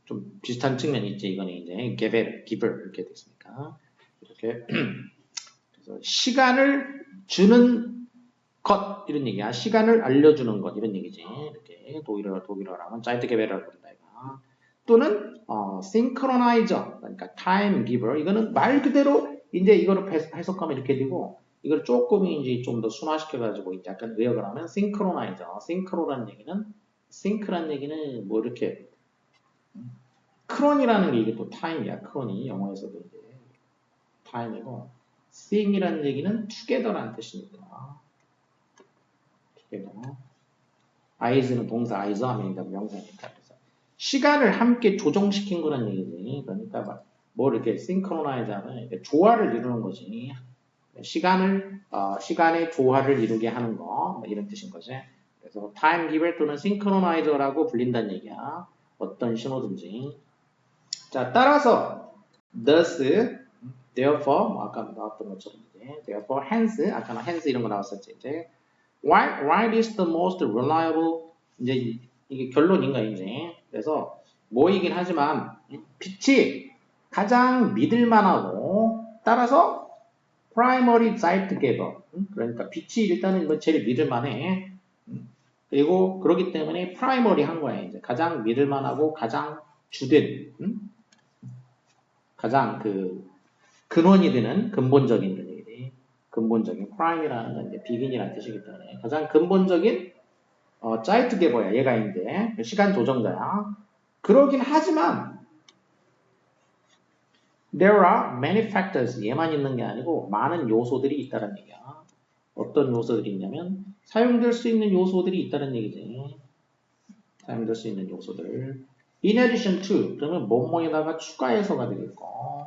좀 비슷한 측면이 있지. 이거는 이제 게베르, giver 이렇게 됐으니까 이렇게 그래서 시간을 주는 것 이런 얘기야. 시간을 알려주는 것 이런 얘기지. 이렇게 독일어라면 Zeitgeber이라고 부른다. 또는 synchronizer 그러니까 time giver 이거는 말 그대로 이제 이거를 해석하면 이렇게 되고 이걸 조금 이제 좀 더 순화시켜 가지고 약간 의역을 하면 synchronizer synchro라는 얘기는 sync라는 얘기는 뭐 이렇게 크론이라는 게 이게 또 time이야. 크론이 영어에서도 이제 time이고 sync이라는 얘기는 together라는 뜻입니다. together. eyes는 동사 eyes 하면 명사니까 시간을 함께 조정시킨 거란 얘기지. 그러니까 뭐 이렇게 synchronize 하면 이렇게 조화를 이루는 거지. 시간의 조화를 이루게 하는 거, 뭐 이런 뜻인 거지. 그래서 time giver 또는 synchronizer라고 불린다는 얘기야. 어떤 신호든지. 자, 따라서 thus, therefore, 뭐 아까 나왔던 것처럼 이제 therefore, hence, 아까는 hence 이런 거 나왔었지. 이제 why is the most reliable 이제 이게 결론인가 이제. 그래서 뭐이긴 하지만 빛이 가장 믿을만하고 따라서 primary zeitgeber 그러니까 빛이 일단은 뭐 제일 믿을만해. 그리고 그렇기 때문에 primary 한 거야. 이제 가장 믿을만하고 가장 주된 가장 그 근원이 되는 근본적인 얘기지. 근본적인 prime이라는 건 이제 begin이라는 뜻이기 때문에 가장 근본적인 Zeitgeber야. 얘가 이제 시간 조정자야. 그러긴 하지만 there are many factors. 얘만 있는 게 아니고 많은 요소들이 있다는 얘기야. 어떤 요소들이 있냐면 사용될 수 있는 요소들이 있다는 얘기지. 사용될 수 있는 요소들. In addition to 그러면 뭐뭐에다가 추가해서가 되겠고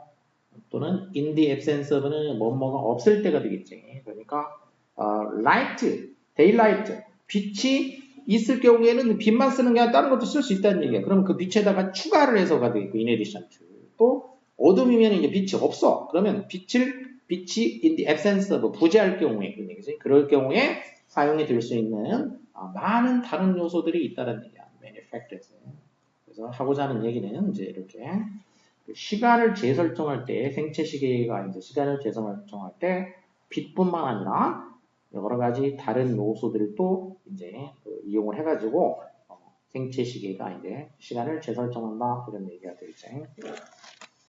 또는 in the absence of는 뭐뭐가 없을 때가 되겠지. 그러니까 light, daylight, 빛이 있을 경우에는 빛만 쓰는 게 아니라 다른 것도 쓸 수 있다는 얘기야. 그럼 그 빛에다가 추가를 해서가 되겠고 in addition to. 또 어둠이면 이제 빛이 없어. 그러면 빛이 in the absence of 부재할 경우에 그런 얘기지. 그럴 경우에 사용이 될 수 있는 많은 다른 요소들이 있다는 얘기야. many factors. 그래서 하고자 하는 얘기는 이제 이렇게 시간을 재설정할 때 생체 시계가 이제 시간을 재설정할 때 빛뿐만 아니라 여러 가지 다른 요소들도 이제 이용을 해가지고 생체 시계가 이제 시간을 재설정한다 이런 얘기가 되겠죠.